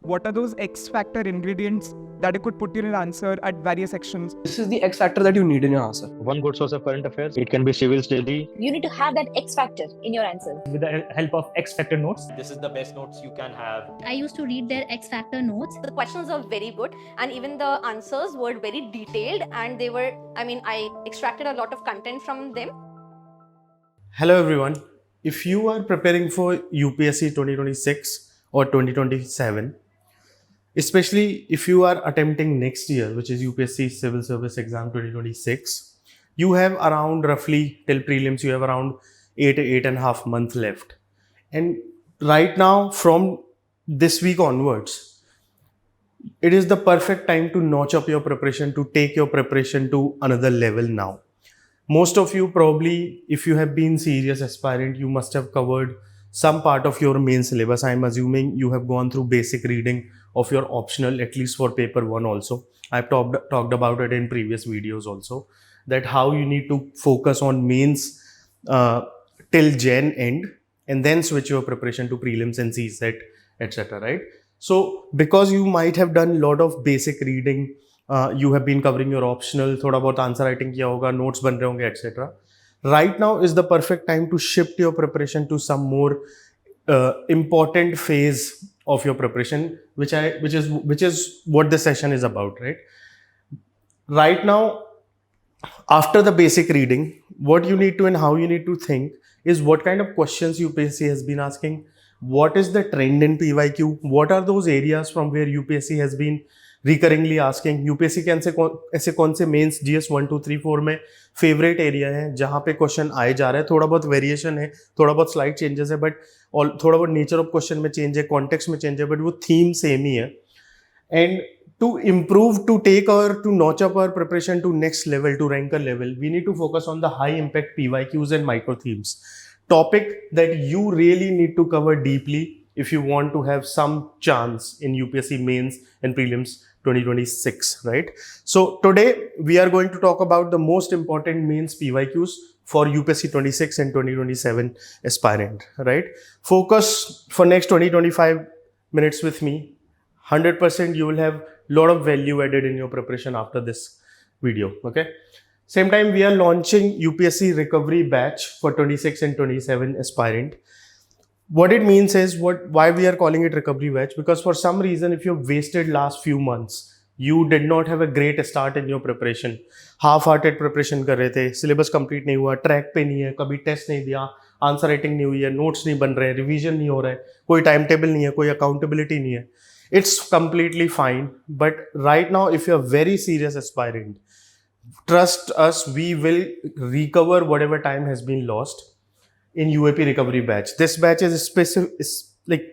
what are those X factor ingredients that you could put in an answer at various sections. This is the X factor that you need in your answer. One good source of current affairs. It can be Civil's Daily. You need to have that X factor in your answer. With the help of X Factor notes. This is the best notes you can have. I used to read their X Factor notes. The questions are very good and even the answers were very detailed and they were, I extracted a lot of content from them. Hello everyone. If you are preparing for UPSC 2026 or 2027, especially if you are attempting next year, which is UPSC Civil Service Exam 2026, you have around roughly till prelims, you have around 8.5 months left. And right now, from this week onwards, it is the perfect time to notch up your preparation, to take your preparation to another level now. Most of you probably, if you have been serious aspirant, you must have covered some part of your main syllabus. I'm assuming you have gone through basic reading of your optional, at least for paper 1 also. I've talked about it in previous videos also, that how you need to focus on mains till Jan end and then switch your preparation to prelims and CSET, etc. Right? So because you might have done a lot of basic reading, you have been covering your optional, thoda bahut answer writing kiya hoga, notes ban rahe honge, etc. Right now is the perfect time to shift your preparation to some more important phase of your preparation, which is what this session is about, right? Right now, after the basic reading, what you need to and how you need to think is what kind of questions UPSC has been asking, what is the trend in PYQ, what are those areas from where UPSC has been recurringly asking. UPSC के ऐसे कौन से mains GS 1 2 3 4 में favourite area है जहाँ पे question आए जा रहा है. थोड़ा बहुत वेरिएशन है, थोड़ा बहुत स्लाइड चेंजेस है, बट थोड़ा बहुत नेचर ऑफ क्वेश्चन में चेंज है, कॉन्टेक्स्ट में चेंज है, बट वो थीम सेम ही है. And to improve, to take or to notch up our preparation to next level, to ranker level, we need to focus on the high impact PYQs and micro themes, topic that you really need to cover deeply if you want to have some chance in UPSC mains and prelims 2026, right? So today we are going to talk about the most important mains PYQs for UPSC 26 and 2027 aspirant, right? Focus for next 20-25 minutes with me. 100% you will have lot of value added in your preparation after this video, okay? Same time we are launching UPSC recovery batch for 26 and 27 aspirant. What it means is why we are calling it recovery batch, because for some reason if you've wasted last few months, you did not have a great start in your preparation, half-hearted preparation कर रहे थे, syllabus complete नहीं हुआ, track पे नहीं है, कभी test नहीं दिया, answer writing नहीं हुई है, notes नहीं बन रहे हैं, revision नहीं हो रहा है, कोई time table नहीं है, कोई accountability नहीं है. It's completely fine, but right now if you're very serious aspirant, trust us, we will recover whatever time has been lost in UAP recovery batch. This batch is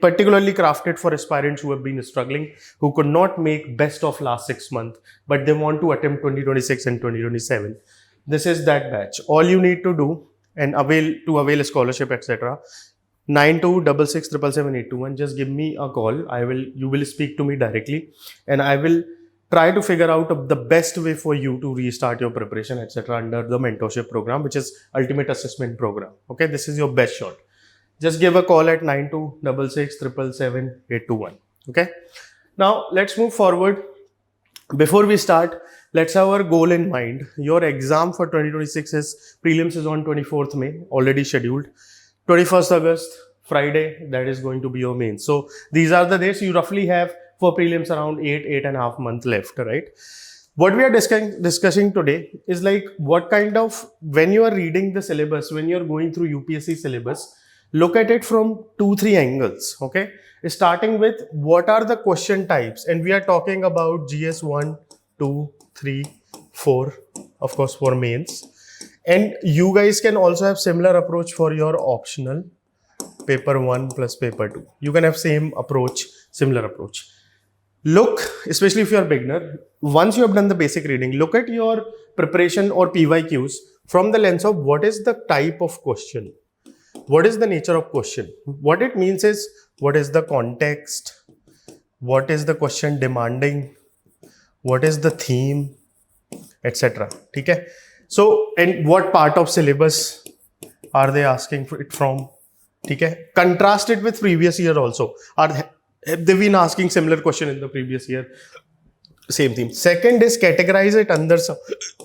particularly crafted for aspirants who have been struggling, who could not make best of last 6 months, but they want to attempt 2026 and 2027. This is that batch. All you need to do and avail a scholarship, etc. 9266777821. Just give me a call. You will speak to me directly, and I will try to figure out the best way for you to restart your preparation, etc. under the mentorship program, which is Ultimate Assessment Program. Okay, this is your best shot. Just give a call at 9266777821. Okay, now let's move forward. Before we start, let's have our goal in mind. Your exam for 2026 is prelims is on 24th May, already scheduled. 21st August, Friday, that is going to be your main. So these are the days you roughly have for prelims around 8.5 months left, right? What we are discussing today is like what kind of, when you are reading the syllabus, when you are going through UPSC syllabus, look at it from 2-3 angles, okay? Starting with what are the question types, and we are talking about GS 1, 2, 3, 4, of course for mains. And you guys can also have similar approach for your optional, paper 1 plus paper 2. You can have same approach, similar approach. Look, especially if you are beginner, once you have done the basic reading, look at your preparation or PYQs from the lens of what is the type of question, what is the nature of question. What it means is, what is the context, what is the question demanding, what is the theme, etc. Okay? So, and what part of syllabus are they asking for it from? Okay? Contrast it with previous year also. They've been asking similar question in the previous year. Same theme. Second is categorize it under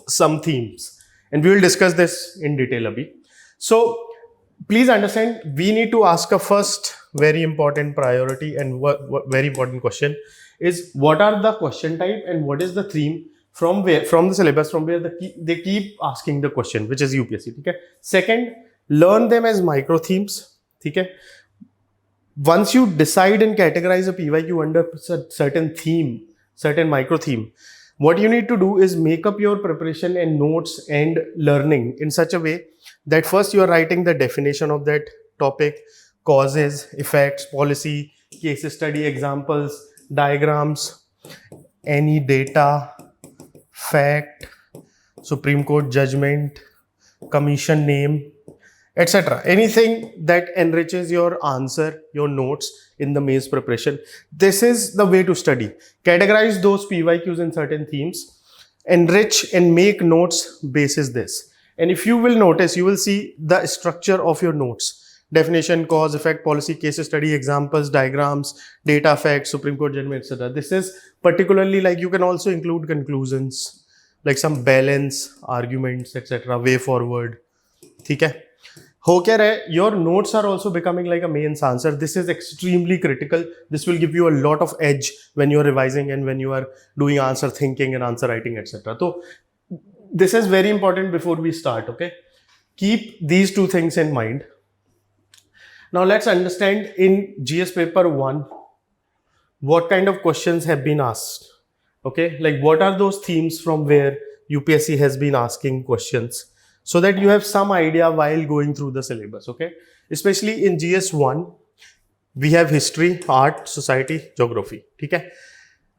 some themes. And we will discuss this in detail abhi. So please understand, we need to ask a first very important priority and very important question is what are the question type and what is the theme from the syllabus from where they keep asking the question, which is UPSC. Okay. Second, learn them as micro themes. Okay. Once you decide and categorize a PYQ under certain theme, certain micro theme, what you need to do is make up your preparation and notes and learning in such a way that first you are writing the definition of that topic, causes, effects, policy, case study, examples, diagrams, any data, fact, Supreme Court judgment, commission name, etc. Anything that enriches your answer, your notes in the maze preparation. This is the way to study. Categorize those PYQs in certain themes, enrich and make notes basis this. And if you will notice, you will see the structure of your notes. Definition, cause, effect, policy, case study, examples, diagrams, data, facts, Supreme Court judgment, etc. This is particularly like you can also include conclusions, like some balance, arguments, etc. Way forward. Okay? हो क्या रहा है, your notes are also becoming like a mains answer. This is extremely critical. This will give you a lot of edge when you are revising and when you are doing answer thinking and answer writing, etc. So this is very important before we start. Okay, keep these two things in mind. Now let's understand in GS paper 1 what kind of questions have been asked. Okay, like what are those themes from where UPSC has been asking questions, so that you have some idea while going through the syllabus. Okay, especially in GS1 we have history, art, society, geography. ठीक है,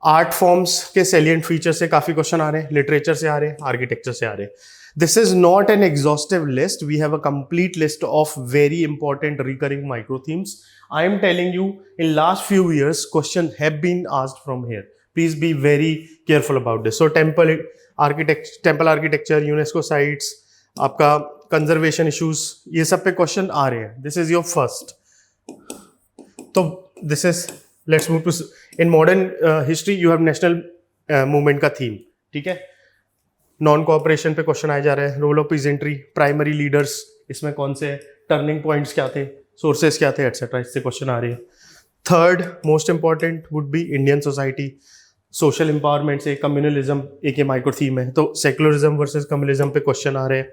art forms के salient feature से काफी question आ रहे हैं, literature से आ रहे हैं, आर्किटेक्चर से आ रहे हैं. This is not an exhaustive list. We have a complete list of very important recurring micro themes. I am telling you, in last few years questions have been asked from here. Please be very careful about this. So temple architecture, UNESCO sites, आपका conservation issues, ये सब पे question आ रहे हैं. This is your first. तो this is, let's move to in modern history. You have national movement का theme. ठीक है, नॉन कोऑपरेशन पे क्वेश्चन आए जा रहे हैं. Role of peasantry, primary leaders, इसमें कौन से टर्निंग पॉइंट्स क्या थे, सोर्सेस क्या थे, एटसेट्रा, इससे क्वेश्चन आ रहे हैं. Third most important would be Indian society. Social empowerment से कम्युनलिज्म एक माइक्रो थीम है, तो सेकुलरिज्म वर्सेस कम्युनलिज्म पे क्वेश्चन आ रहे हैं.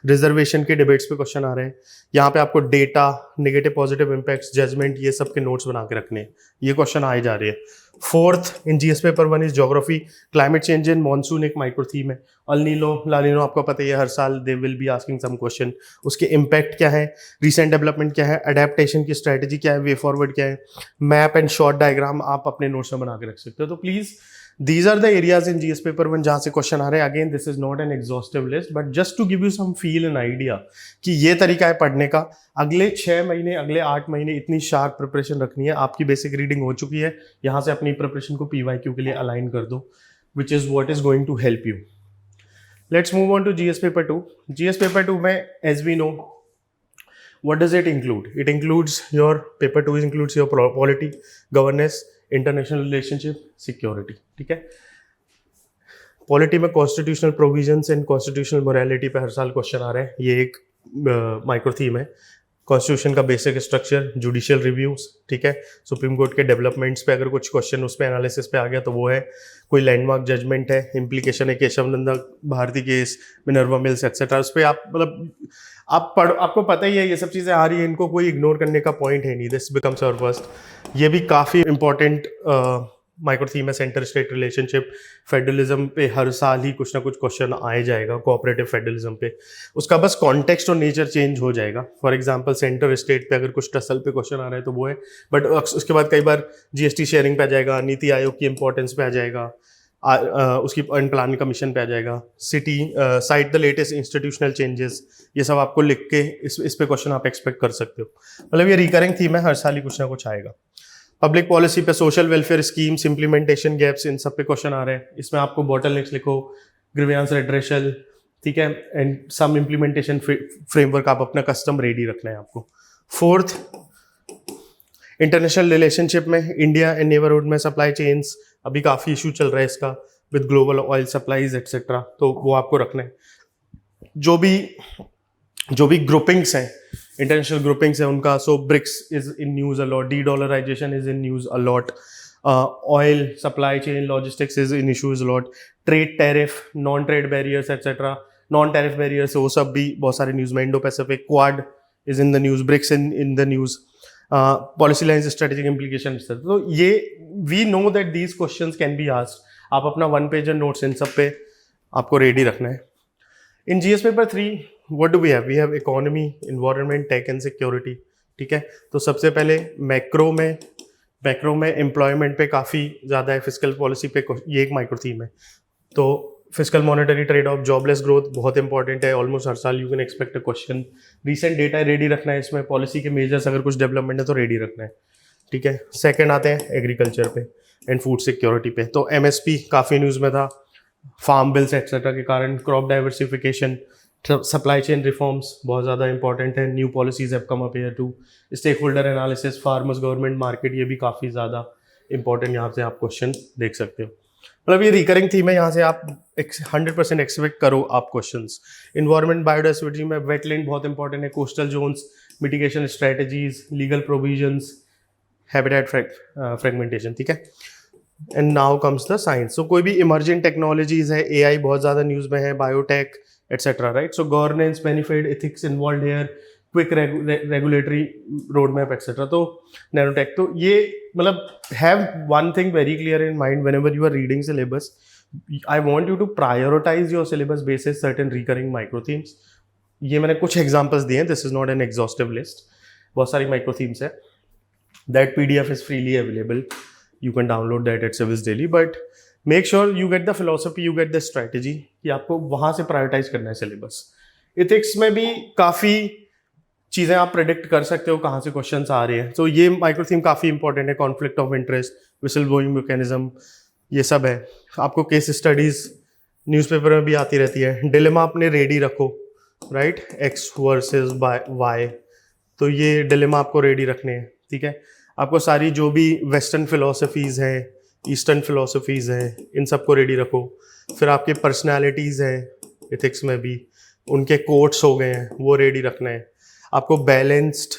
रिजर्वेशन के डिबेट्स पे क्वेश्चन आ रहे हैं. यहाँ पे आपको data, negative positive impacts, judgment, ये सब के नोट्स बना के रखने हैं. ये क्वेश्चन आए जा रहे हैं. Fourth in GS paper 1 is geography. Climate change and monsoon एक माइक्रो थीम है. अल्नीनो, लानीनो आपको पता ही है, हर साल they will be asking some question. उसके इम्पैक्ट क्या है, रिसेंट डेवलपमेंट क्या है, अडेप्टेशन की स्ट्रेटेजी क्या है, वे फॉरवर्ड क्या है, मैप एंड शॉर्ट डायग्राम आप अपने नोट्स में बना के रख सकते हो. तो please these are the areas in GS paper 1 जहाँ से क्वेश्चन आ रहे हैं. Again this is not an exhaustive list, but just to give you some feel and idea कि ये तरीका है पढ़ने का. अगले 6 महीने, अगले 8 महीने इतनी शार्प प्रिपरेशन रखनी है. आपकी बेसिक रीडिंग हो चुकी है, यहाँ से अपनी प्रिपरेशन को PYQ के लिए अलाइन कर दो, which is what is going to help you. Let's move on to GS paper 2. GS paper 2 में as we know what does it include? It includes your paper 2 includes your polity, governance, international relationship, security. ठीक है, polity में constitutional provisions and constitutional morality पे हर साल question आ रहे हैं. ये एक माइक्रो थीम है. कॉन्स्टिट्यूशन का बेसिक स्ट्रक्चर, जुडिशियल रिव्यूज. ठीक है, सुप्रीम कोर्ट के डेवलपमेंट्स पे अगर कुछ क्वेश्चन उस पर एनालिसिस पे आ गया तो वो है. कोई लैंडमार्क जजमेंट है, इम्प्लीकेशन है, Kesavananda Bharati case, Minerva Mills etcetera, उस पर आप मतलब आपको पता ही है ये सब चीज़ें आ रही है, इनको कोई इग्नोर करने का पॉइंट है नहीं. This becomes our first. ये भी काफ़ी इंपॉर्टेंट माइक्रो थीम है. सेंटर स्टेट रिलेशनशिप, फेडरलिज्म पे हर साल ही कुछ ना कुछ क्वेश्चन आए जाएगा. कोऑपरेटिव फेडरलिज्म पे उसका बस कॉन्टेक्स्ट और नेचर चेंज हो जाएगा. फॉर एग्जांपल सेंटर स्टेट पे अगर कुछ टसल पे क्वेश्चन आ रहा है तो वो है, बट उसके बाद कई बार GST शेयरिंग पे आ जाएगा, नीति आयोग की इंपॉर्टेंस पे आ जाएगा, उसकी प्लान कमीशन पे आ जाएगा, city site the latest institutional changes. ये सब आपको लिख के इस पे क्वेश्चन आप एक्सपेक्ट कर सकते हो. मतलब ये रिकरिंग थीम है, हर साल ही कुछ ना कुछ आएगा. पब्लिक पॉलिसी पे, social welfare schemes, implementation gaps, इन सब पे क्वेश्चन आ रहे हैं. इसमें आपको बॉटलनेक्स लिखो, ग्रीवियंस रेड्रेशल, ठीक है, एंड सम इंप्लीमेंटेशन फ्रेमवर्क आप अपना कस्टम रेडी रखना है आपको. फोर्थ इंटरनेशनल रिलेशनशिप में इंडिया एंड नेबरहुड में सप्लाई चेन्स, अभी काफ़ी इशू चल रहा है इसका with global oil supplies etcetera, तो वो आपको रखना है। जो भी ग्रुपिंग्स हैं, इंटरनेशनल ग्रुपिंग्स हैं उनका, so BRICS is in news a lot, dedollarisation is in news a lot, oil supply chain logistics is in issues a lot, trade tariff, non trade barriers etcetera, non tariff barriers वो सब भी बहुत सारे news में, Indo Pacific, Quad is in the news, BRICS in the news, policy lines, strategic implication. तो ये we know that these questions can be asked. आप अपना 1 पेजर नोट्स इन सब पे आपको रेडी रखना है। In GS paper 3 what do we have? We have economy, environment, tech and security. ठीक है, तो सबसे पहले मैक्रो में एम्प्लॉयमेंट पे काफ़ी ज़्यादा है, फिजिकल पॉलिसी पे ये एक माइक्रो थीम है। तो physical monetary trade off, jobless growth बहुत इंपॉर्टेंट है, ऑलमोस्ट हर साल you can expect a question. Recent data ready रखना है इसमें, पॉलिसी के मेजर्स अगर कुछ डेवलपमेंट है तो रेडी रखना है। ठीक है, सेकंड आते हैं एग्रीकल्चर पे एंड फूड सिक्योरिटी पे। तो एमएसपी काफ़ी न्यूज़ में था, फार्म बिल्स एक्सेट्रा के कारण, crop diversification, supply chain reforms बहुत ज़्यादा इंपॉर्टेंट है, new policies have come up here too, stakeholder analysis, farmers, government, market, ये भी काफ़ी ज़्यादा इंपॉर्टेंट, यहाँ से आप क्वेश्चन देख सकते हो। मतलब ये रिकरिंग थीम है, यहाँ से आप 100% एक्सपेक्ट करो आप क्वेश्चंस। इन्वायरमेंट, बायोडाइवर्सिटी में वेटलैंड बहुत इंपॉर्टेंट है, coastal zones, mitigation strategies, legal provisions, habitat fragmentation. ठीक है, and now comes the science. So कोई भी इमर्जिंग टेक्नोलॉजीज है, एआई बहुत ज़्यादा न्यूज़ में है, biotech etcetera, right? So governance, benefit, ethics involve here, quick regulatory road map etcetera, तो नैनोटेक। तो ये मतलब have one thing very clear in mind whenever you are reading syllabus, I want you to prioritise your syllabus basis certain recurring micro themes. ये मैंने कुछ examples दिए हैं, this is not an exhaustive list, बहुत सारी micro themes है। That PDF is freely available, you can download that at Civils Daily, but make sure you get the philosophy, you get the strategy कि आपको वहाँ से prioritise करना है syllabus. Ethics में भी काफ़ी चीज़ें आप प्रेडिक्ट कर सकते हो कहाँ से क्वेश्चंस आ रहे हैं, तो ये माइक्रो थीम काफ़ी इंपॉर्टेंट है। Conflict of interest, whistle blowing mechanism, ये सब है। आपको केस स्टडीज़ न्यूज़पेपर में भी आती रहती है। डिलेमा अपने रेडी रखो, राइट? एक्स वर्सेस वाई, तो ये डिलेमा आपको रेडी रखने हैं। ठीक है, आपको सारी जो भी वेस्टर्न फिलोसफीज़ हैं, ईस्टर्न फिलोसफीज़ हैं, इन सबको रेडी रखो। फिर आपके पर्सनालिटीज़ हैं इथिक्स में भी, उनके कोट्स हो गए हैं, वो रेडी रखना है। आपको बैलेंस्ड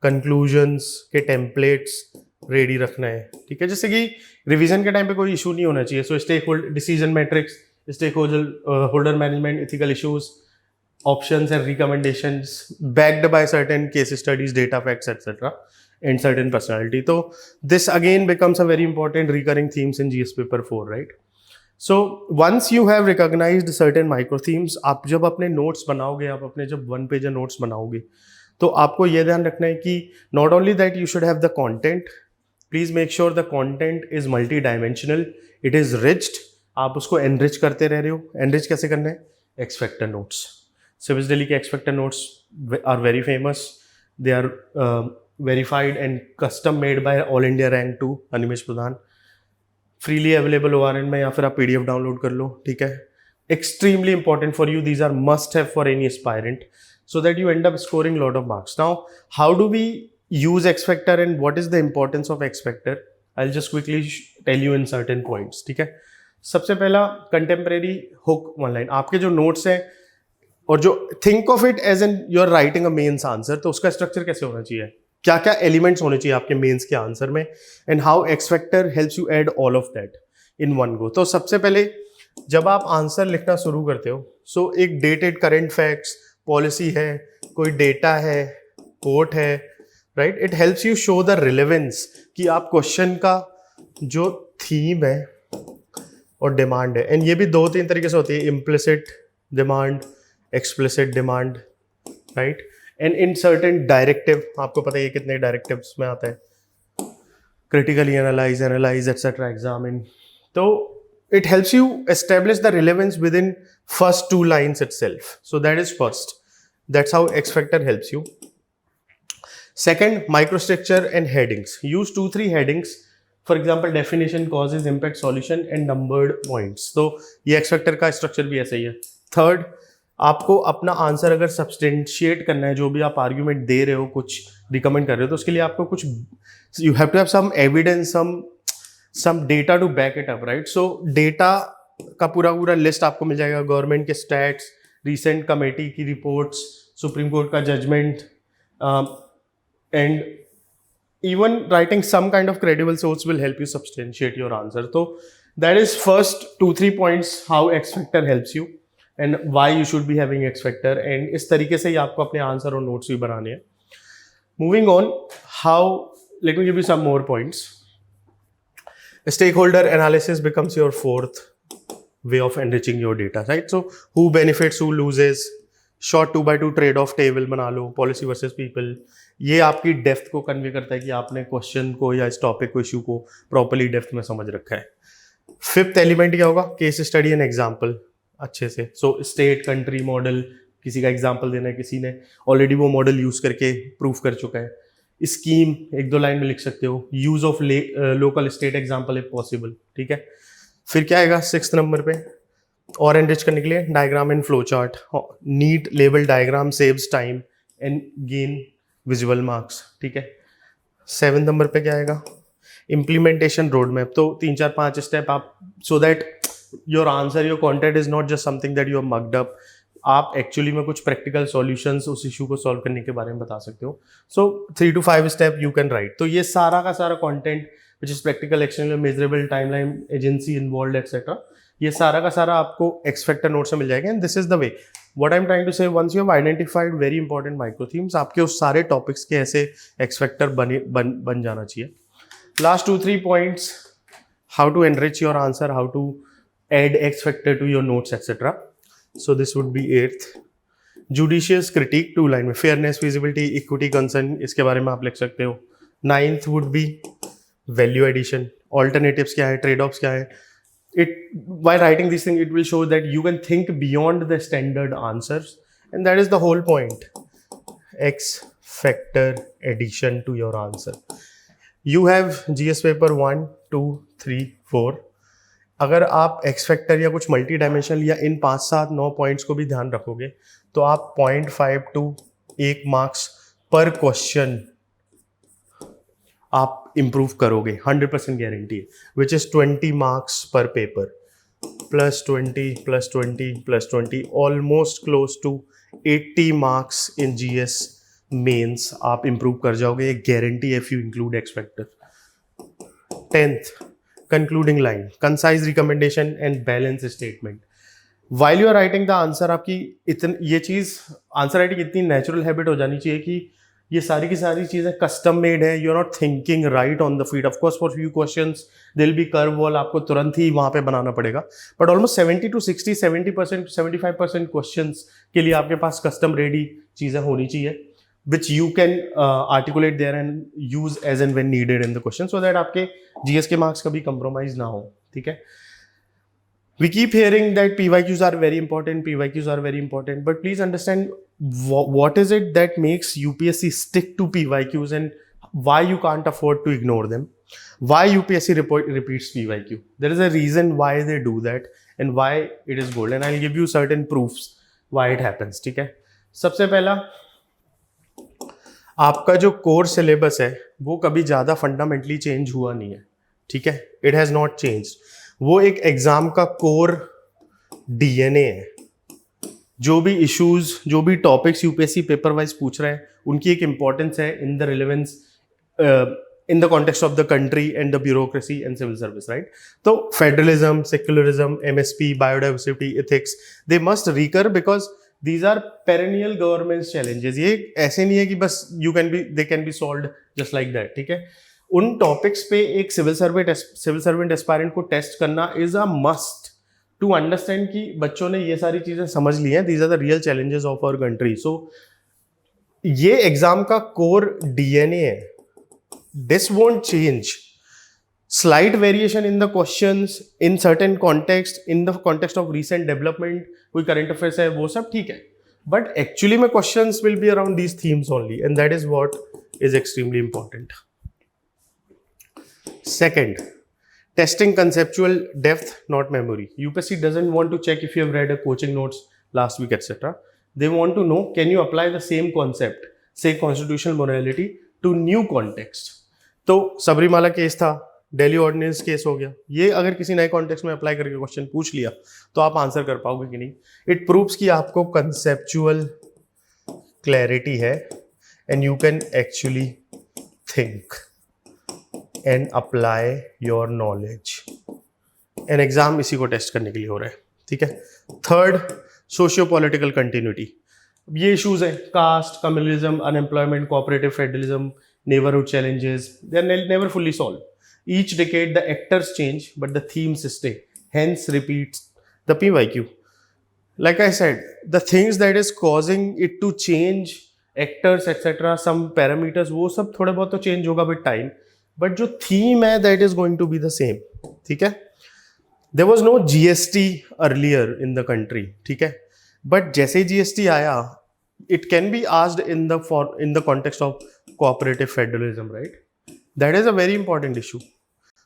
कंक्लूजन्स के टेम्पलेट्स रेडी रखना है। ठीक है, जैसे कि रिवीजन के टाइम पे कोई इशू नहीं होना चाहिए। So stakeholder decision matrix, stakeholder management, ethical issues, options and recommendations backed by certain case studies, data facts etcetera, and certain personality. So this again becomes a very important recurring themes in GS paper 4, right? So once you have recognized certain micro themes, आप जब अपने notes बनाओगे, आप अपने जब 1 pager notes बनाओगे, तो आपको ये ध्यान रखना है कि not only that you should have the content, please make sure the content is multi-dimensional, it is enriched, आप उसको enrich करते रह रहे हो। enrich कैसे करना है? X factor notes, Civis Daily के X factor notes are very famous, they are verified and custom made by All India Rank 2 Animesh Pradhan, freely available ORN में, या फिर आप PDF डाउनलोड कर लो। ठीक है, extremely important for you, these are must have for any aspirant so that you end up scoring lot of marks. Now how do we use X factor and what is the importance of X factor? I'll just quickly tell you in certain points. ठीक है, सबसे पहला contemporary hook one line, आपके जो notes हैं और जो think of it as an you are writing a mains answer, तो उसका स्ट्रक्चर कैसे होना चाहिए, क्या क्या एलिमेंट्स होने चाहिए आपके मेंस के आंसर में, and how x factor helps you add all of that in one go. तो सबसे पहले जब आप आंसर लिखना शुरू करते हो, सो एक डेटेड करंट फैक्ट्स, पॉलिसी है, कोई डेटा है, कोट है, right? It helps you show the relevance कि आप क्वेश्चन का जो थीम है और डिमांड है, एंड ये भी 2-3 तरीके से होती है, implicit demand, explicit demand, right? And in certain directive, आपको पता है ये कितने डायरेक्टिव्स में आता है, क्रिटिकली एनालाइज एक्सेट्रा, एग्जामिन। तो it helps you establish the relevance with in first 2 lines itself, so that is first, that's how x factor helps you. Second, microstructure and headings, use 2-3 headings, for example definition, causes, impact, solution and numbered points. तो ये x factor का structure भी ऐसा ही है। Third, आपको अपना answer अगर substantiate करना है, जो भी आप आर्ग्यूमेंट दे रहे हो, कुछ रिकमेंड कर रहे हो, तो उसके लिए आपको कुछ, you have to have some evidence, some data to back it up, right? So data का पूरा लिस्ट आपको मिल जाएगा, गवर्नमेंट के स्टैट्स, रिसेंट कमेटी की रिपोर्ट्स, सुप्रीम कोर्ट का judgment, and even writing some kind of credible source will help you substantiate your answer. So that is first 2-3 points how X factor helps you and why you should be having X factor, and इस तरीके से ही आपको अपने answer और notes भी बनाने हैं. Moving on, how, let me give you some more points. Stakeholder analysis becomes your fourth way of enriching your data, right? So who benefits, who loses, short 2x2 trade off table बना लो, policy versus people. ये आपकी depth को convey करता है कि आपने question को या इस टॉपिक को, इशू को प्रॉपर्ली डेप्थ में समझ रखा है. फिफ्थ एलिमेंट क्या होगा? केस स्टडी एंड एग्जाम्पल अच्छे से. सो स्टेट, कंट्री, मॉडल, किसी का एग्जाम्पल देना है, किसी ने ऑलरेडी वो मॉडल यूज करके प्रूव कर चुका है. स्कीम 1-2 लाइन में लिख सकते हो. Use of local state example if possible, ठीक है. फिर क्या आएगा 6th नंबर पे? और एनरिच करने के लिए diagram and flow chart. Neat label diagram saves time and gain visual marks, ठीक है. 7th नंबर पे क्या आएगा? Implementation road map. तो 3-4-5 स्टेप आप, so that your answer, your content is not just something that you have mugged up. आप actually में कुछ प्रैक्टिकल सॉल्यूशंस उस इशू को सॉल्व करने के बारे में बता सकते हो. So 3 to 5 step you can write. तो ये सारा का सारा content which is practical, actionable, measurable, timeline, agency involve, etcetera, ये सारा का सारा आपको एक्स फैक्टर नोट से मिल जाएगा. And this is the way what I am trying to say. Once you have identified very important micro themes, आपके उस सारे टॉपिक्स के ऐसे एक्स फैक्टर बन जाना चाहिए. Last 2-3 points, how to enrich your answer, how to add X factor to your notes etcetera. So this would be 8th. Judicious critique 2 line में. Fairness, feasibility, equity, concern, इसके बारे में आप लिख सकते हो. 9th would be value addition. Alternatives क्या है, ट्रेड ऑफ्स क्या है. While writing these things, it will show that you can think beyond the standard answers, and that is the whole point. X factor addition to your answer. You have GS paper 1, 2, 3, 4. अगर आप X factor या कुछ multi dimensional या इन 5, 7, 9 points को भी ध्यान रखोगे, तो आप 0.5 to 1 मार्क्स पर क्वेश्चन आप इम्प्रूव करोगे. 100% गारंटी है. विच इज 20 मार्क्स पर paper, +20 +20 +20, almost close to 80 marks in GS mains आप इम्प्रूव कर जाओगे. ये गारंटी है if you include X factor. 10th concluding line, concise recommendation and balance statement. While you are writing the answer, आपकी ये चीज़, answer writing इतनी natural habit हो जानी चाहिए कि ये सारी की सारी चीज़ें कस्टम मेड है. You are not thinking right on the feet. Of course for few questions there'll be curve ball, आपको तुरंत ही वहाँ पे बनाना पड़ेगा. बट ऑलमोस्ट 70 to 60, 70%, 75% क्वेश्चंस के लिए आपके पास कस्टम रेडी चीज़ें होनी चाहिए, which you can articulate there and use as and when needed in the question, so that आपके GS के मार्क्स कभी कंप्रोमाइज ना हो, ठीक है. We keep hearing that PYQs are very important, but please understand what is it that makes UPSC stick to PYQs and why you can't afford to ignore them. Why UPSC repeats PYQ? There is a reason why they do that and why it is gold, and I'll give you certain proofs why it happens, ठीक है. सबसे पहला, आपका जो core syllabus है वो कभी ज़्यादा फंडामेंटली चेंज हुआ नहीं है, ठीक है. It has not change. वो एक एग्जाम का कोर DNA है. जो भी इश्यूज, जो भी टॉपिक्स यूपीएससी पेपर वाइज पूछ रहे हैं, उनकी एक इंपॉर्टेंस है in the relevance in the context of the country and the bureaucracy and civil service, right? So federalism, secularism, MSP, biodiversity, ethics, they must recur because these are perennial government challenges. ये ऐसे नहीं है कि बस they can be solved just like that, ठीक है. उन topics पे एक सिविल सर्वेंट एस्पायरेंट को टेस्ट करना is a must to understand कि बच्चों ने ये सारी चीजें समझ ली हैं. These are the real challenges of our country. So ये एग्जाम का कोर DNA है. This won't change. Slight variation in the questions in certain context, in the context of recent development, कोई करंट अफेयर्स है, वो सब ठीक है, but actually में questions will be around these themes only, and that is what is extremely important. Second, testing conceptual depth, not memory. UPSC doesn't want to check if you have read a coaching notes last week, etc. They want to know, can you apply the same concept, say constitutional morality, to new context? तो Sabarimala case था, Delhi ordinance case हो गया, ये अगर किसी नए context में apply करके क्वेश्चन पूछ लिया तो आप आंसर कर पाओगे कि नहीं? इट प्रूव्स कि आपको कंसेप्चुअल क्लैरिटी है and you can actually think and apply your knowledge. An exam इसी को टेस्ट करने के लिए हो रहा है, ठीक है. Third, socio political continuity. ये इश्यूज हैं, caste, communalism, unemployment, cooperative federalism, neighborhood challenges, they are never fully solved. Each decade the actors change but the themes stay, hence repeats the PYQ. Like I said, the things that is causing it to change, actors etc, some parameters, वो सब थोड़ा बहुत तो change होगा with time, but जो theme है that is going to be the same. ठीक है. There was no GST earlier in the country, ठीक है, but जैसे ही GST आया, it can be asked in the context of cooperative federalism, right? That is a very important issue.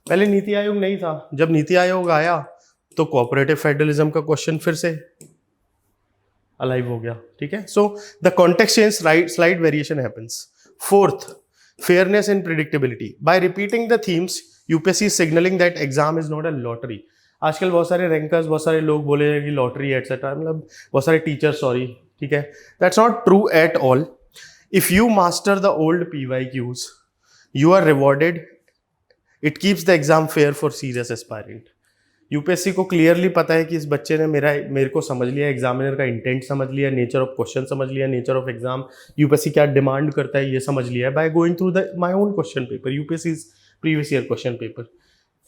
पहले नीति आयोग नहीं था, जब नीति आयोग आया तो cooperative federalism का क्वेश्चन फिर से अलाइव हो गया, ठीक है. So the context change, slight variation happens. Fourth, fairness and predictability. By repeating the themes, UPSC is signaling that exam is not a lottery. आजकल बहुत सारे रैंकर्स, बहुत सारे लोग बोले कि लॉटरी एटसेट्रा, मतलब बहुत सारे टीचर्स, सॉरी, ठीक है. That's not true at all. If you master the old PYQs, you are rewarded. It keeps the exam fair for serious aspirant. UPSC को क्लियरली पता है कि इस बच्चे ने मेरे को समझ लिया, एग्जामिनर का इंटेंट समझ लिया, नेचर ऑफ क्वेश्चन समझ लिया, नेचर ऑफ एग्जाम, यूपीएससी क्या डिमांड करता है ये समझ लिया by going through my own question paper, UPSC's previous year question paper.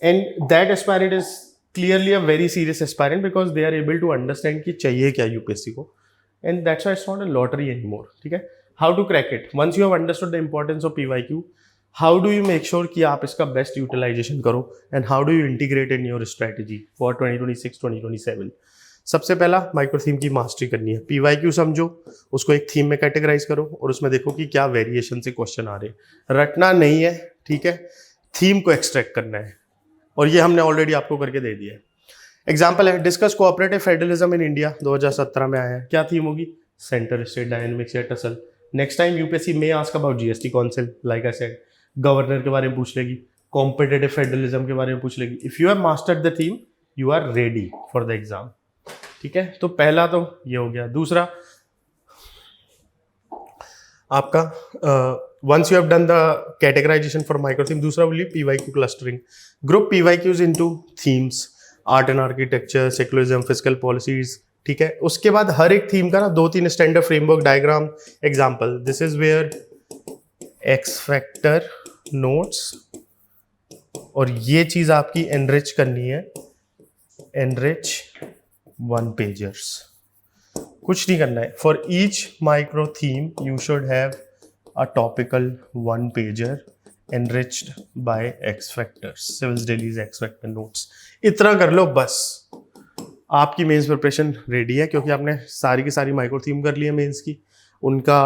And that aspirant is clearly a very serious aspirant because they are able to understand कि चाहिए क्या UPSC को. And that's why it's not a lottery anymore. ठीक है. How to crack it? Once you have understood the importance of PYQ, how do you make sure कि आप इसका best utilization करो and how do you integrate in your strategy for 2026-2027? सबसे पहला micro theme की mastery करनी है. PYQ समझो, उसको एक थीम में कैटेगराइज करो और उसमें देखो कि क्या वेरिएशन से क्वेश्चन आ रहे हैं. रटना नहीं है, ठीक है, थीम को एक्सट्रैक्ट करना है और ये हमने ऑलरेडी आपको करके दे दिया है. एग्जाम्पल है, discuss cooperative federalism in India, 2017 में आया है. क्या थीम होगी? सेंटर स्टेट डायनेमिक्स या टसल. नेक्स्ट टाइम यूपीएससी में ask about GST council, like I said, governor के बारे में पूछ लेगी, कॉम्पिटिटिव फेडरलिज्म के बारे में पूछ लेगी. If you have mastered the theme, you are ready for the exam. ठीक है, तो पहला तो ये हो गया. दूसरा आपका once you have done the categorization for micro theme, दूसरा बोलिए PYQ clustering. Group PYQs into themes, art and architecture, secularism, fiscal policies. ठीक है, उसके बाद हर एक थीम का ना 2-3 standard framework diagram. Example, this is where X factor notes, और ये चीज आपकी एनरिच करनी है, एनरिच 1 पेजर्स. कुछ नहीं करना है. For each micro theme you should have a topical 1 pager enriched by X factors, Civils Daily's X factor notes. इतना कर लो बस, आपकी मेंस प्रिपरेशन रेडी है, क्योंकि आपने सारी की सारी माइक्रो थीम कर ली है मेंस की, उनका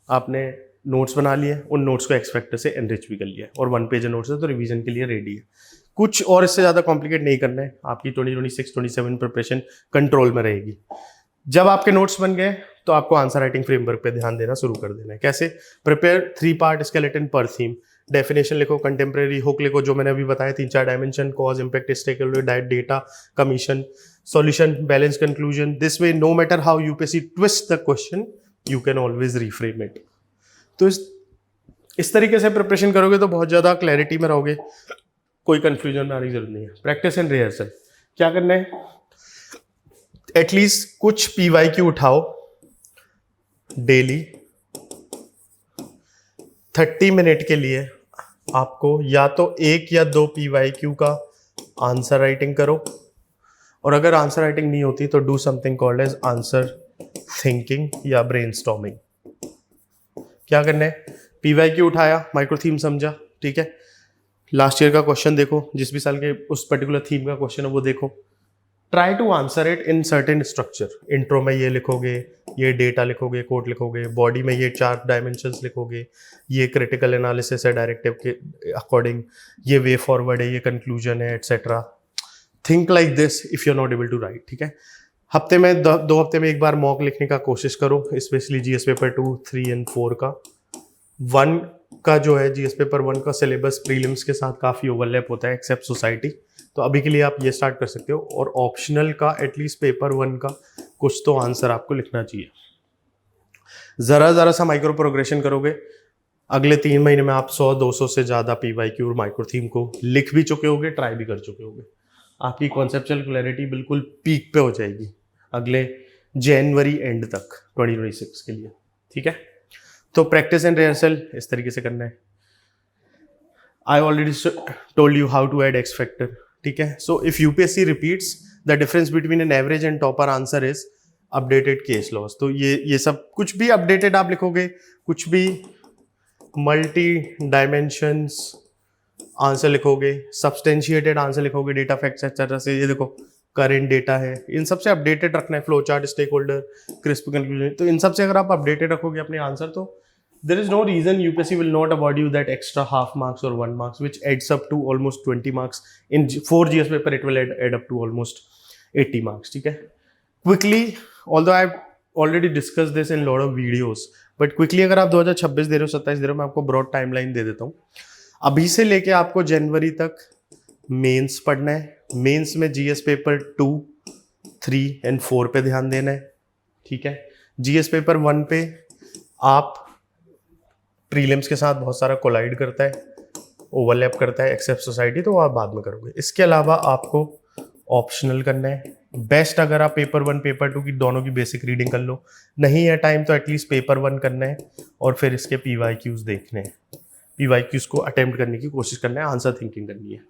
आपने नोट्स बना लिए, उन नोट्स को एक्स फैक्टर से एनरिच भी कर लिया और 1 पेजर नोट्स है, तो रिवीजन के लिए रेडी है. कुछ और इससे ज़्यादा कॉम्प्लिकेट नहीं करना है. आपकी 2026-27 प्रिपरेशन कंट्रोल में रहेगी. जब आपके नोट्स बन गए तो आपको आंसर राइटिंग फ्रेमवर्क पे ध्यान देना शुरू कर देना है. कैसे? Prepare 3 part skeleton per theme. Definition लिखो, कंटेम्प्रेरी हुक लिखो, जो मैंने अभी बताया 3-4 dimension, cause, impact, stakeholder, data, commission, solution, balance, conclusion. This way no matter how UPSC twist the question, you can always reframe it. तो इस तरीके से प्रिपरेशन करोगे तो बहुत ज़्यादा क्लैरिटी में रहोगे, कोई कन्फ्यूजन में आने की जरूरत नहीं है. Practice and rehearsal. क्या करना है? एटलीस्ट कुछ PYQ उठाओ डेली. 30 मिनट के लिए आपको या तो 1 या 2 PYQ का आंसर राइटिंग करो, और अगर आंसर राइटिंग नहीं होती तो do something called as answer thinking या ब्रेनस्टॉर्मिंग. क्या करना है? PYQ उठाया, माइक्रो थीम समझा, ठीक है, लास्ट ईयर का क्वेश्चन देखो, जिस भी साल के उस पर्टिकुलर थीम का क्वेश्चन है वो देखो. Try to answer it in certain structure. Intro में ये लिखोगे, ये डेटा लिखोगे, कोड लिखोगे, बॉडी में ये 4 डायमेंशंस लिखोगे, ये क्रिटिकल एनालिसिस है डायरेक्टिव के अकॉर्डिंग, ये वे फॉरवर्ड है, ये कंक्लूजन है, etcetera. Think like this if you are not able to write. ठीक है, हफ्ते में दो हफ्ते में एक बार मॉक लिखने का कोशिश करो, स्पेशली जीएस पेपर 2, 3 एंड 4 का। 1 का जो है जीएस पेपर 1 का सिलेबस प्रीलिम्स के साथ काफ़ी ओवरलैप होता है एक्सेप्ट सोसाइटी, तो अभी के लिए आप ये स्टार्ट कर सकते हो। और ऑप्शनल का एटलीस्ट पेपर 1 का कुछ तो आंसर आपको लिखना चाहिए। ज़रा सा माइक्रो प्रोग्रेशन करोगे, अगले 3 महीने में आप 100-200 से ज़्यादा पीवाईक्यू और माइक्रो थीम को लिख भी चुके होगे, ट्राई भी कर चुके होगे। आपकी कॉन्सेप्चुअल क्लैरिटी बिल्कुल पीक पे हो जाएगी अगले जनवरी एंड तक 2026 के लिए, ठीक है। तो प्रैक्टिस एंड रिहर्सल इस तरीके से करना है। I already told you how to add X factor, ठीक है। So if UPSC repeats the difference between an average and topper answer is updated case laws. तो ये सब कुछ भी अपडेटेड आप लिखोगे, कुछ भी मल्टी डायमेंशंस आंसर लिखोगे, सब्सटेंशिएटेड आंसर लिखोगे, डेटा फैक्ट्स एक्सेट्रा से, ये देखो करेंट डेटा है, इन सब से अपडेटेड रखना है। Flow chart, stakeholder, crisp conclusion, तो इन सब से अगर आप अपडेटेड रखोगे अपने आंसर, तो there is no reason UPSC will not award you that extra half marks or 1 marks, which adds up to almost 20 marks. In 4 GS paper, it will add up to almost 80 marks, ठीक है। Quickly, although I've already discussed this in lot of videos, but quickly अगर आप 2026 दे रहे हो, 27 दे रहे हो, मैं आपको ब्रॉड टाइमलाइन दे देता हूँ। अभी से लेके आपको जनवरी तक मेंस पढ़ना है। मेंस में जीएस पेपर 2, 3 एंड 4 पे ध्यान देना है, ठीक है। जीएस पेपर 1 पे आप प्रीलिम्स के साथ बहुत सारा कोलाइड करता है, ओवरलैप करता है एक्सेप्ट सोसाइटी, तो वो आप बाद में करोगे। इसके अलावा आपको ऑप्शनल करना है। बेस्ट अगर आप पेपर 1 पेपर 2 की दोनों की बेसिक रीडिंग कर लो, नहीं है टाइम तो एटलीस्ट पेपर 1 करना है और फिर इसके पीवाईक्यूज देखने हैं, पीवाईक्यूज को अटेम्प्ट करने की कोशिश करना है, आंसर थिंकिंग करनी है,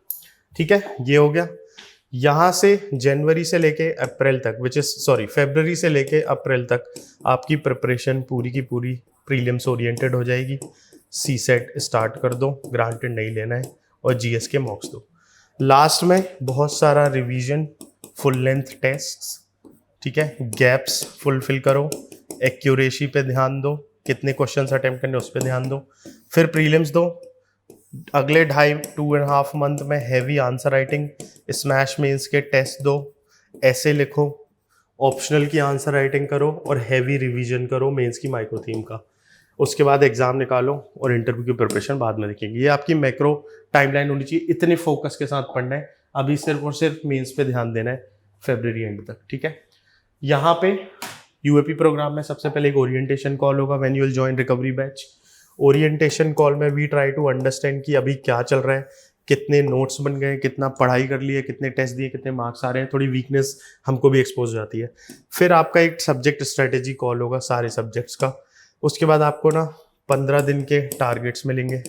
ठीक है। ये हो गया। यहाँ से जनवरी से लेके अप्रैल तक, फरवरी से लेके अप्रैल तक आपकी प्रिपरेशन पूरी की पूरी प्रीलिम्स ओरिएंटेड हो जाएगी। सी सेट स्टार्ट कर दो, ग्रांटेड नहीं लेना है, और जीएस के मॉक्स दो। लास्ट में बहुत सारा रिवीजन, फुल लेंथ टेस्ट्स, ठीक है, गैप्स फुलफिल करो, एक्यूरेसी पे ध्यान दो, कितने क्वेश्चंस अटेम्प्ट करने उस पर ध्यान दो, फिर प्रीलिम्स दो। अगले 2.5 मंथ में heavy answer writing, smash mains के टेस्ट दो, ऐसे लिखो, ऑप्शनल की आंसर राइटिंग करो और हैवी रिवीजन करो मेंस की माइक्रो थीम का। उसके बाद एग्जाम निकालो और इंटरव्यू की प्रिपरेशन बाद में देखेंगे। ये आपकी मैक्रो टाइमलाइन होनी चाहिए, इतने फोकस के साथ पढ़ना है। अभी सिर्फ और सिर्फ मेंस पे ध्यान देना है फरवरी एंड तक, ठीक है। यहाँ पे यूएपी प्रोग्राम में सबसे पहले एक ओरिएंटेशन कॉल होगा when you will join recovery batch. Orientation call में वी ट्राई टू अंडरस्टैंड कि अभी क्या चल रहा है, कितने नोट्स बन गए, कितना पढ़ाई कर लिए, कितने टेस्ट दिए, कितने मार्क्स आ रहे हैं, थोड़ी वीकनेस हमको भी एक्सपोज हो जाती है। फिर आपका एक सब्जेक्ट स्ट्रेटेजी कॉल होगा सारे सब्जेक्ट्स का। उसके बाद आपको ना 15 दिन के टारगेट्स मिलेंगे।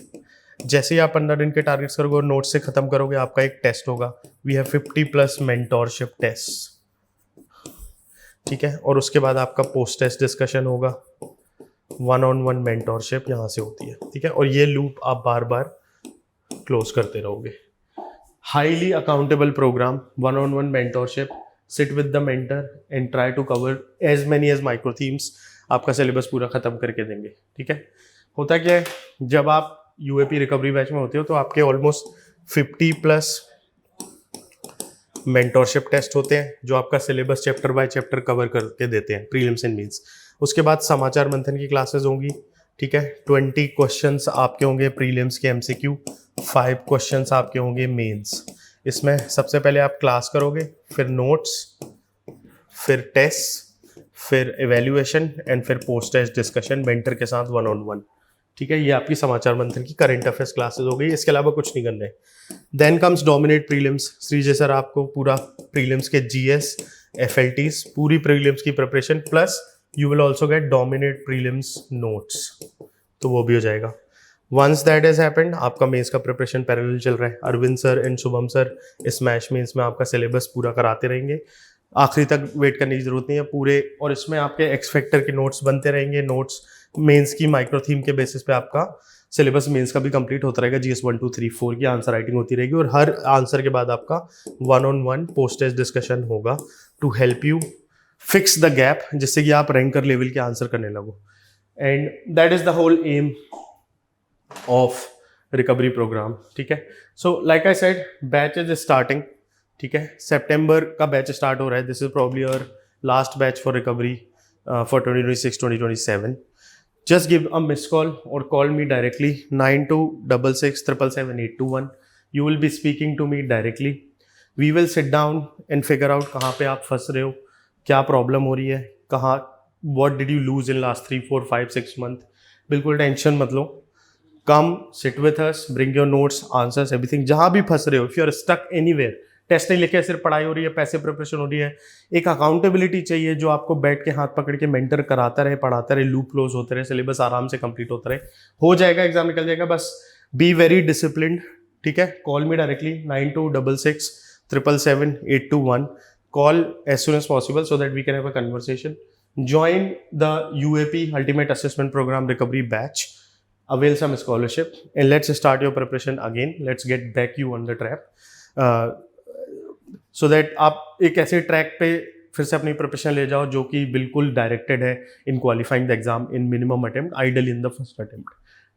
जैसे ही आप 15 दिन के टारगेट्स करोगे और नोट्स से खत्म करोगे, आपका एक टेस्ट होगा। वी हैव 50+ मेंटोरशिप टेस्ट, ठीक है। और उसके बाद आपका पोस्ट टेस्ट डिस्कशन होगा, 1-on-1 मेंटोरशिप यहाँ से होती है, ठीक है। और ये लूप आप बार बार क्लोज करते रहोगे। Highly accountable programme, 1-on-1 mentorship, sit with the mentor and try to cover as many as micro themes. आपका सिलेबस पूरा खत्म करके देंगे, ठीक है। होता क्या है, जब आप यूएपी रिकवरी बैच में होते हो तो आपके ऑलमोस्ट 50+ मेंटोरशिप टेस्ट होते हैं जो आपका syllabus chapter by chapter cover करके देते हैं, प्रीलिम्स एंड मेंस। उसके बाद समाचार मंथन की क्लासेस होंगी, ठीक है। 20 क्वेश्चंस आपके होंगे प्रीलिम्स के एमसीक्यू, 5 क्वेश्चंस आपके होंगे मेंस। इसमें सबसे पहले आप क्लास करोगे, फिर नोट्स, फिर टेस्ट, फिर एवेल्युएशन एंड फिर पोस्ट टेस्ट डिस्कशन मेंटर के साथ 1-on-1, ठीक है। ये आपकी समाचार मंथन की करंट अफेयर्स क्लासेस हो गई। इसके अलावा कुछ नहीं करना है। Then comes dominate prelims. Shrijay sir आपको पूरा प्रीलिम्स के जीएस, एफएलटीज, पूरी प्रीलिम्स की preparation, plus you will also get dominate prelims notes, तो वो भी हो जाएगा। वंस दैट हैज हैपेंड, आपका मेंस का प्रिपरेशन पैरेलल चल रहा है। Arvind sir and Shubham sir smash mains में आपका सिलेबस पूरा कराते रहेंगे, आखिरी तक वेट करने की जरूरत नहीं है पूरे। और इसमें आपके एक्स फैक्टर के नोट्स बनते रहेंगे, नोट्स मेंस की माइक्रो थीम के बेसिस पे आपका सिलेबस मेंस का भी कंप्लीट होता रहेगा। जीएस 1, 2, 3, 4 की आंसर राइटिंग होती रहेगी और हर आंसर के बाद आपका 1-on-1 पोस्ट टेस्ट डिस्कशन होगा to help you fix the gap, जिससे कि आप रैंकर लेवल के आंसर करने लगो। And that is the whole aim of recovery program, ठीक है। So like I said, batch is starting, ठीक है। सितंबर का बैच स्टार्ट हो रहा है। This is probably your last batch for recovery for 2026-2027. Just give a missed call or call me directly 9266777821. You will be speaking to me directly. We will sit down and figure out कहाँ पे आप फंस रहे हो, क्या problem हो रही है, कहाँ what did you lose in last 3, 4, 5, 6 month. बिल्कुल टेंशन मत लो. Come sit with us, bring your notes, answers, everything. जहाँ भी फंस रहे हो, if you are stuck anywhere, test नहीं लिखे, सिर्फ पढ़ाई हो रही है, पैसे प्रिपरेशन हो रही है, एक अकाउंटेबिलिटी चाहिए जो आपको बैठ के हाथ पकड़ के मेंटर कराता रहे, पढ़ाता रहे, लूप क्लोज होते रहे, सिलेबस आराम से कंप्लीट होता रहे. हो जाएगा, एग्जाम निकल जाएगा. बस बी वेरी डिसिप्लिन्ड. ठीक है, call me directly 9266777821. Call as soon as possible so that we can have a conversation. Join the UAP Ultimate Assessment Program Recovery Batch. Avail some scholarship and let's start your preparation again. Let's get back you on the track. So that आप एक ऐसे track पे फिर से अपनी preparation ले जाओ जो कि बिल्कुल डायरेक्टेड है in qualifying the exam in minimum attempt, ideally in the first attempt.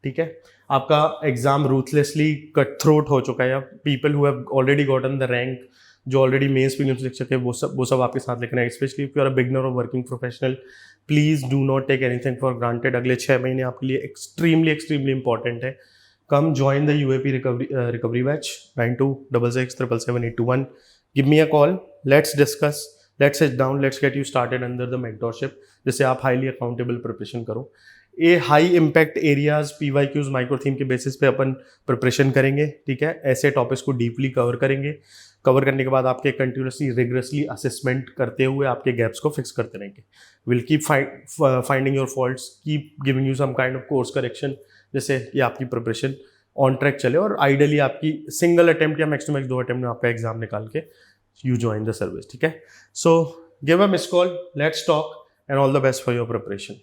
ठीक है, आपका एग्जाम रूथलेसली कट थ्रोट हो चुका है, या people who have already gotten the rank, जो ऑलरेडी मेंस प्रीलिम्स लिख चुके हैं, वो सब आपके साथ लिखना है. Specially if you are a beginner और working professional, please do not take anything for granted. अगले 6 महीने आपके लिए एक्सट्रीमली इंपॉर्टेंट है. Come join the UAP recovery batch 9266777821. Give me a call, let's discuss, let's sit down, let's get you started under the mentorship, जिससे आप highly accountable preparation करो. ये high impact areas PYQs micro theme के basis पे अपन preparation करेंगे. ठीक है, ऐसे टॉपिक्स को डीपली कवर करेंगे. कवर करने के बाद आपके कंटिन्यूसली रिगरसली असेसमेंट करते हुए आपके गैप्स को फिक्स करते रहेंगे. Will keep finding your faults, keep giving you some kind of course correction, जिससे कि आपकी प्रिपरेशन ऑन ट्रैक चले और आइडियली आपकी सिंगल अटेम्प्ट या मैक्स टू मैक्स 2 अटेम्प्ट में आपका एग्जाम निकाल के यू ज्वाइन द सर्विस. ठीक है, so give a miss call, let's talk and all the best for your preparation.